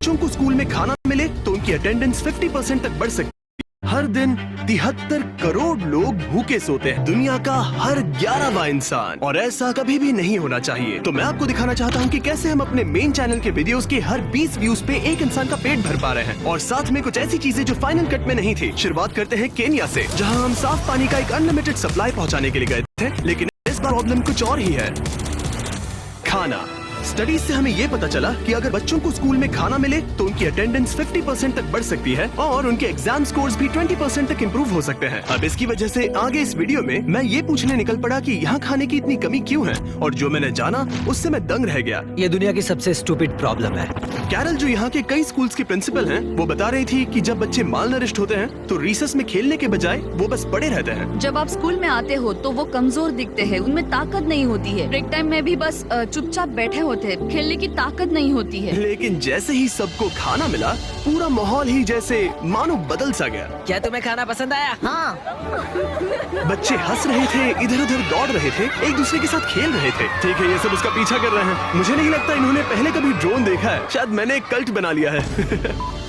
बच्चों को स्कूल में खाना मिले तो उनकी अटेंडेंस 50% तक बढ़ सकती है। हर दिन 73 करोड़ लोग भूखे सोते हैं, दुनिया का हर 11वां इंसान, और ऐसा कभी भी नहीं होना चाहिए। तो मैं आपको दिखाना चाहता हूँ कि कैसे हम अपने मेन चैनल के वीडियोस के हर 20 व्यूज पे एक इंसान का पेट भर पा रहे हैं, और साथ में कुछ ऐसी चीजें जो फाइनल कट में नहीं थी। शुरुआत करते हैं केन्या से, जहाँ हम साफ पानी का एक अनलिमिटेड सप्लाई पहुँचाने के लिए गए थे, लेकिन इस बार प्रॉब्लम कुछ और ही है, खाना। स्टडीज से हमें ये पता चला कि अगर बच्चों को स्कूल में खाना मिले तो उनकी अटेंडेंस 50% तक बढ़ सकती है और उनके एग्जाम स्कोर्स भी 20% तक इंप्रूव हो सकते हैं। अब इसकी वजह से आगे इस वीडियो में मैं ये पूछने निकल पड़ा कि यहाँ खाने की इतनी कमी क्यों है, और जो मैंने जाना उससे मैं दंग रह गया। ये दुनिया की सबसे स्टूपिड प्रॉब्लम है। कैरल, जो यहाँ के कई स्कूल्स की प्रिंसिपल हैं, वो बता रही थी कि जब बच्चे मालनरिश्ड होते हैं तो रिसेस में खेलने के बजाय वो बस पड़े रहते हैं। जब आप स्कूल में आते हो तो वो कमजोर दिखते हैं, उनमें ताकत नहीं होती है। ब्रेक टाइम में भी बस चुपचाप बैठे होते हैं, खेलने की ताकत नहीं होती है। लेकिन जैसे ही सबको खाना मिला, पूरा माहौल ही जैसे मानो बदल सा गया। क्या तुम्हें खाना पसंद आया? हाँ। बच्चे हंस रहे थे, इधर उधर दौड़ रहे थे, एक दूसरे के साथ खेल रहे थे। ठीक है, ये सब उसका पीछा कर रहे हैं। मुझे नहीं लगता इन्होंने पहले कभी ड्रोन देखा है, शायद मैंने एक कल्ट बना लिया है।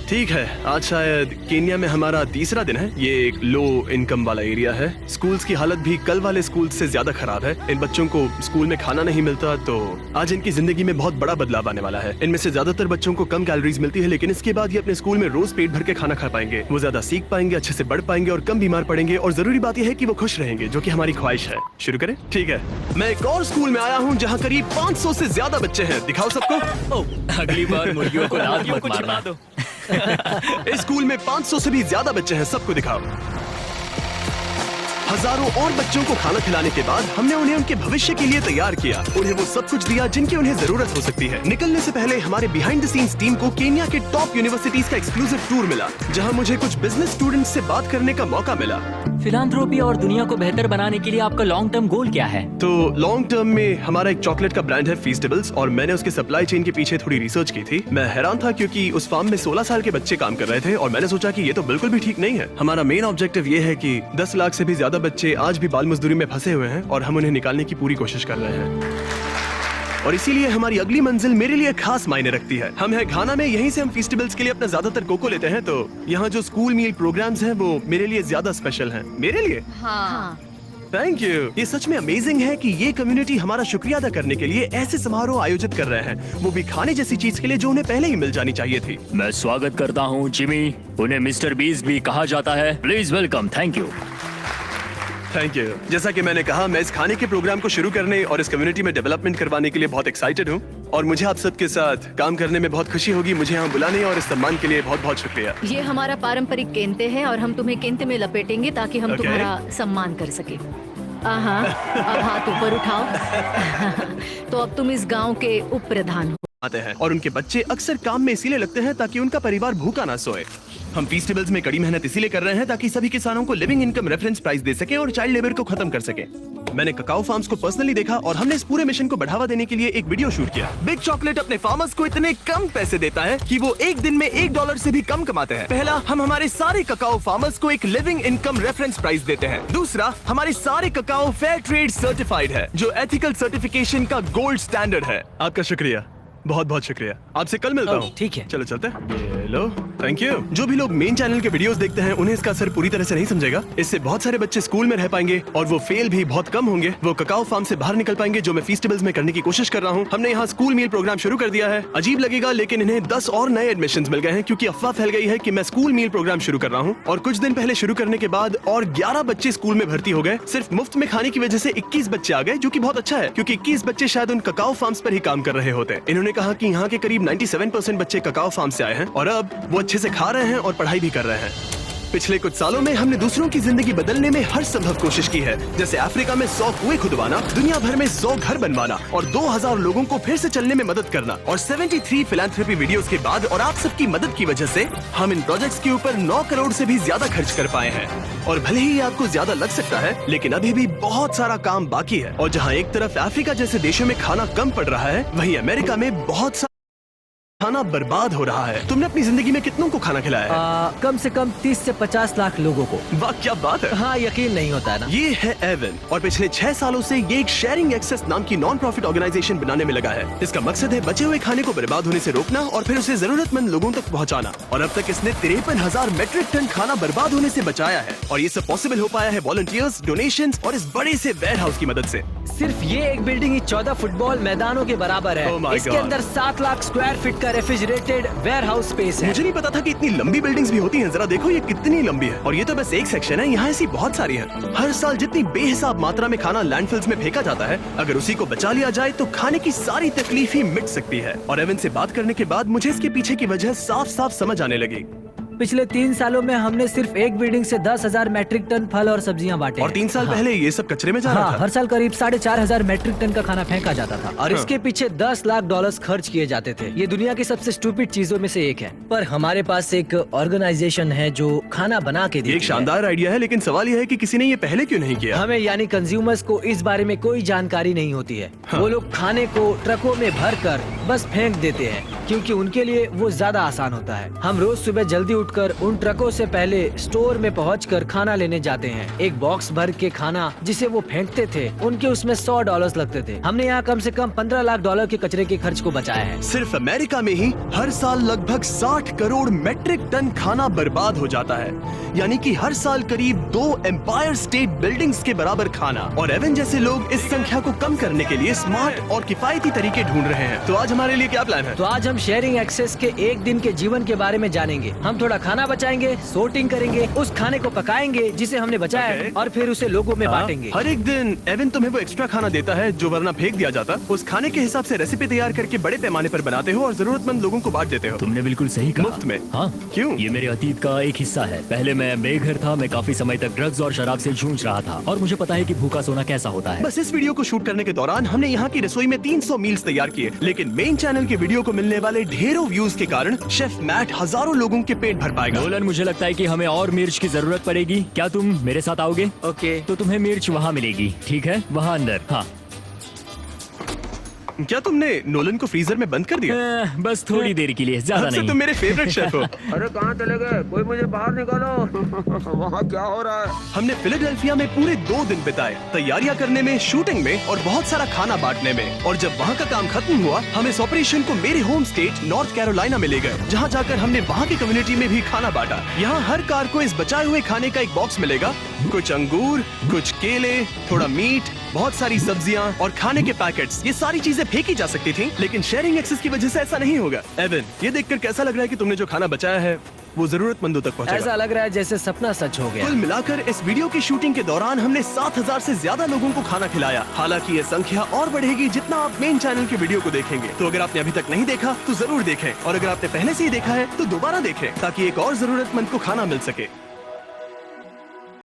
ठीक है, आज शायद केन्या में हमारा तीसरा दिन है। ये एक लो इनकम वाला एरिया है। स्कूल्स की हालत भी कल वाले स्कूल से ज्यादा खराब है। इन बच्चों को स्कूल में खाना नहीं मिलता, तो आज इनकी जिंदगी में बहुत बड़ा बदलाव आने वाला है। इनमें से ज्यादातर बच्चों को कम कैलोरीज मिलती है, लेकिन इसके बाद ये अपने स्कूल में रोज पेट भर के खाना खा पाएंगे। वो ज्यादा सीख पाएंगे, अच्छे से बढ़ पाएंगे और कम बीमार पड़ेंगे, और जरूरी बात यह है कि वो खुश रहेंगे, जो कि हमारी ख्वाहिश है। शुरू करें? ठीक है, मैं एक और स्कूल में आया हूँ जहाँ करीब 500 से ज्यादा बच्चे हैं। दिखाओ सबको। अगली बार मुर्गियों को लात मत मारना। दो। इस स्कूल में 500 से भी ज्यादा बच्चे हैं, सबको दिखाओ। हजारों और बच्चों को खाना खिलाने के बाद हमने उन्हें उनके भविष्य के लिए तैयार किया। उन्हें वो सब कुछ दिया जिनकी उन्हें जरूरत हो सकती है। निकलने से पहले हमारे बिहाइंड द सीन्स टीम को केन्या के टॉप यूनिवर्सिटीज का एक्सक्लूसिव टूर मिला, जहां मुझे कुछ बिजनेस स्टूडेंट्स से बात करने का मौका मिला। फिलांथ्रोपी और दुनिया को बेहतर बनाने के लिए आपका लॉन्ग टर्म गोल क्या है? तो लॉन्ग टर्म में हमारा एक चॉकलेट का ब्रांड है फीस्टेबल्स, और मैंने उसके सप्लाई चेन के पीछे थोड़ी रिसर्च की थी। मैं हैरान था क्योंकि उस फार्म में 16 साल के बच्चे काम कर रहे थे, और मैंने सोचा कि ये तो बिल्कुल भी ठीक नहीं है। हमारा मेन ऑब्जेक्टिव ये है कि 10 लाख से भी ज्यादा बच्चे आज भी बाल मजदूरी में फंसे हुए हैं, और हम उन्हें निकालने की पूरी कोशिश कर रहे हैं। और इसीलिए हमारी अगली मंजिल मेरे लिए खास मायने रखती है। हम है घाना में, यहीं से हम फेस्टिवल्स के लिए अपना ज्यादातर कोको लेते हैं, तो यहाँ जो स्कूल मील प्रोग्राम्स हैं वो मेरे लिए ज्यादा स्पेशल हैं। मेरे लिए? हाँ। Thank you. ये सच में अमेजिंग है कि ये कम्युनिटी हमारा शुक्रिया अदा करने के लिए ऐसे समारोह आयोजित कर रहे हैं, वो भी खाने जैसी चीज के लिए जो उन्हें पहले ही मिल जानी चाहिए थी। मैं स्वागत करता हूँ जिमी, उन्हें मिस्टर बीस्ट भी कहा जाता है। Please welcome. Thank you. Thank you. जैसा कि मैंने कहा, मैं इस खाने के प्रोग्राम को शुरू करने और इस कम्युनिटी में डेवलपमेंट करवाने के लिए बहुत एक्साइटेड हूँ, और मुझे आप सबके साथ काम करने में बहुत खुशी होगी। मुझे यहाँ बुलाने और इस सम्मान के लिए बहुत बहुत शुक्रिया। ये हमारा पारंपरिक केंते हैं, और हम तुम्हें केंते में लपेटेंगे ताकि हम तुम्हारा सम्मान कर सके। हाँ, अब हाथ ऊपर उठाओ। तो अब तुम इस गांव के उप प्रधान हो। आते हैं, और उनके बच्चे अक्सर काम में इसीलिए लगते हैं ताकि उनका परिवार भूखा ना सोए। हम फेस्टिवल्स में कड़ी मेहनत इसीलिए कर रहे हैं ताकि सभी किसानों को लिविंग इनकम रेफरेंस प्राइस दे सके और चाइल्ड लेबर को खत्म कर सके। मैंने ककाओ फार्म्स को पर्सनली देखा, और हमने इस पूरे मिशन को बढ़ावा देने के लिए एक वीडियो शूट किया। बिग चॉकलेट अपने फार्मर्स को इतने कम पैसे देता है कि वो एक दिन में $1 से भी कम कमाते हैं। पहला, हम हमारे सारे ककाओ फार्मर्स को एक लिविंग इनकम रेफरेंस प्राइस देते हैं। दूसरा, हमारे सारे ककाओ फेयर ट्रेड सर्टिफाइड है, जो एथिकल सर्टिफिकेशन का गोल्ड स्टैंडर्ड है। आपका शुक्रिया, बहुत बहुत शुक्रिया। आपसे कल मिलता हूँ। ठीक है, चलो चलते हैं। Hello, thank you. जो भी लोग मेन चैनल के वीडियोस देखते हैं उन्हें इसका असर पूरी तरह से नहीं समझेगा। इससे बहुत सारे बच्चे स्कूल में रह पाएंगे, और वो फेल भी बहुत कम होंगे। वो ककाओ फार्म से बाहर निकल पाएंगे, जो मैं फेस्टिवल्स में करने की कोशिश कर रहा हूँ। हमने यहाँ स्कूल मील प्रोग्राम शुरू कर दिया है। अजीब लगेगा, लेकिन इन्हें 10 और नए एडमिशन मिल गए हैं, क्योंकि अफवाह फैल गई है कि मैं स्कूल मील प्रोग्राम शुरू कर रहा हूँ। और कुछ दिन पहले शुरू करने के बाद और 11 बच्चे स्कूल में भर्ती हो गए। सिर्फ मुफ्त में खाने की वजह से 21 बच्चे आ गए, जो कि बहुत अच्छा है, क्योंकि 21 बच्चे शायद उन ककाओ फार्म्स पर ही काम कर रहे होते। इन्होंने कहा कि यहाँ के करीब 97% बच्चे ककाओ फार्म से आए हैं, और अब वो अच्छे से खा रहे हैं और पढ़ाई भी कर रहे हैं। पिछले कुछ सालों में हमने दूसरों की जिंदगी बदलने में हर संभव कोशिश की है, जैसे अफ्रीका में 100 कुएं खुदवाना, दुनिया भर में 100 घर बनवाना, और 2000 लोगों को फिर से चलने में मदद करना। और 73 फिलैंथ्रोपी वीडियोस के बाद और आप सबकी मदद की वजह से हम इन प्रोजेक्ट्स के ऊपर 9 करोड़ से भी ज्यादा खर्च कर पाए हैं। और भले ही आपको ज्यादा लग सकता है, लेकिन अभी भी बहुत सारा काम बाकी है। और जहाँ एक तरफ अफ्रीका जैसे देशों में खाना कम पड़ रहा है, वहीं अमेरिका में बहुत खाना बर्बाद हो रहा है। तुमने अपनी जिंदगी में कितनों को खाना खिलाया है? कम से कम 30 से 50 लाख लोगों को। वाह क्या बात है। हाँ, यकीन नहीं होता है ना। ये है एवन और पिछले 6 सालों से ये एक शेयरिंग एक्सेस नाम की नॉन प्रॉफिट ऑर्गेनाइजेशन बनाने में लगा है। इसका मकसद है बचे हुए खाने को बर्बाद होने से रोकना और फिर उसे जरूरतमंद लोगों तक पहुंचाना। और अब तक इसने 53,000 मेट्रिक टन खाना बर्बाद होने से बचाया है। और ये सब पॉसिबल हो पाया है वॉलंटियर्स, डोनेशंस और इस बड़े से वेयर हाउस की मदद से। सिर्फ ये एक बिल्डिंग ही 14 फुटबॉल मैदानों के बराबर है। Oh my इसके God. अंदर 7 लाख स्क्वायर फीट का रेफ्रिजरेटेड वेयर हाउस स्पेस है। मुझे नहीं पता था कि इतनी लंबी बिल्डिंग्स भी होती हैं। जरा देखो ये कितनी लंबी है। और ये तो बस एक सेक्शन है, यहाँ ऐसी बहुत सारी है। हर साल जितनी बेहिसाब मात्रा में खाना लैंडफिल्स में फेंका जाता है, अगर उसी को बचा लिया जाए तो खाने की सारी तकलीफ ही मिट सकती है। और एवन से बात करने के बाद मुझे इसके पीछे की वजह साफ साफ समझ आने लगी। पिछले 3 सालों में हमने सिर्फ एक बिल्डिंग से 10,000 मैट्रिक टन फल और सब्जियां बांटे और हैं। 3 साल हाँ। पहले ये सब कचरे में जा रहा हाँ, था। हर साल करीब 4,500 मैट्रिक टन का खाना फेंका जाता था और हाँ। इसके पीछे 10 लाख डॉलर्स खर्च किए जाते थे। ये दुनिया की सबसे स्टूपिड चीजों में से एक है। पर हमारे पास एक ऑर्गेनाइजेशन है जो खाना बना के ये देती एक शानदार आइडिया है, लेकिन सवाल यह है कि किसी ने ये पहले क्यों नहीं है। किया? हमें यानी कंज्यूमर्स को इस बारे में कोई जानकारी नहीं होती है। हाँ। वो लोग खाने को ट्रकों में भर कर बस फेंक देते हैं क्योंकि उनके लिए वो ज्यादा आसान होता है। हम रोज सुबह जल्दी उठकर उन ट्रकों से पहले स्टोर में पहुंचकर खाना लेने जाते हैं। एक बॉक्स भर के खाना जिसे वो फेंकते थे, उनके उसमें $100 लगते थे। हमने यहाँ कम से कम $15 लाख के कचरे के खर्च को बचाया है। सिर्फ अमेरिका में ही हर साल लगभग 60 करोड़ मेट्रिक टन खाना बर्बाद हो जाता है, यानी कि हर साल करीब 2 एम्पायर स्टेट बिल्डिंग्स के बराबर खाना। और एवन जैसे लोग इस संख्या को कम करने के लिए स्मार्ट और किफायती तरीके ढूंढ रहे हैं। तो आज हमारे लिए क्या प्लान है? तो आज हम शेयरिंग एक्सेस के एक दिन के जीवन के बारे में जानेंगे। हम थोड़ा खाना बचाएंगे, sorting करेंगे, उस खाने को पकाएंगे जिसे हमने बचाया है Okay. और फिर उसे लोगों में हाँ, बांटेंगे। हर एक दिन एवन तुम्हें वो एक्स्ट्रा खाना देता है जो वरना फेंक दिया जाता। उस खाने के हिसाब से रेसिपी तैयार करके बड़े पैमाने पर बनाते हो और जरूरतमंद लोगों को बांट देते हो। तुमने बिल्कुल सही कहा। मुफ्त में? हाँ। क्यों? ये मेरे अतीत का एक हिस्सा है। पहले मैं बेघर था, मैं काफी समय तक ड्रग्स और शराब से जूझ रहा था और मुझे पता है कि भूखा सोना कैसा होता है। बस इस वीडियो को शूट करने के दौरान हमने यहाँ की रसोई में 300 मील्स तैयार किए, लेकिन मेन चैनल के वीडियो को मिलने वाले ढेरों व्यूज के कारण शेफ मैट हजारों लोगों के पेट भर पाएगा। नोलन, मुझे लगता है कि हमें और मिर्च की जरूरत पड़ेगी। क्या तुम मेरे साथ आओगे? ओके। तो तुम्हें मिर्च वहाँ मिलेगी, ठीक है? वहाँ अंदर। हाँ। क्या तुमने नोलन को फ्रीजर में बंद कर दिया? बस थोड़ी देर के लिए, ज्यादा अब से नहीं। तुम मेरे फेवरेट शेफ हो। अरे कहाँ चले गए? कोई मुझे बाहर निकालो। वहाँ क्या हो रहा है? हमने फिलाडेल्फिया में पूरे 2 दिन बिताए, तैयारियां करने में, शूटिंग में और बहुत सारा खाना बांटने में। और जब वहाँ का काम खत्म हुआ, हम इस ऑपरेशन को मेरे होम स्टेट नॉर्थ कैरोलिना में ले गए, जहाँ जाकर हमने वहाँ की कम्युनिटी में भी खाना बांटा। यहाँ हर कार को इस बचाए हुए खाने का एक बॉक्स मिलेगा। कुछ अंगूर, कुछ केले, थोड़ा मीट, बहुत सारी सब्जियां और खाने के पैकेट्स। ये सारी चीजें फेंकी जा सकती थी, लेकिन शेयरिंग एक्सेस की वजह से ऐसा नहीं होगा। एवन, ये देखकर कैसा लग रहा है कि तुमने जो खाना बचाया है वो जरूरतमंदों तक पहुंचेगा? ऐसा लग रहा है जैसे सपना सच हो गया। कुल मिलाकर इस वीडियो की शूटिंग के दौरान हमने 7,000 से ज्यादा लोगों को खाना खिलाया। हालांकि ये संख्या और बढ़ेगी जितना आप मेन चैनल के वीडियो को देखेंगे। तो अगर आपने अभी तक नहीं देखा तो जरूर देखें, और अगर आपने पहले से ही देखा है तो दोबारा देखें, ताकि एक और जरूरतमंद को खाना मिल सके।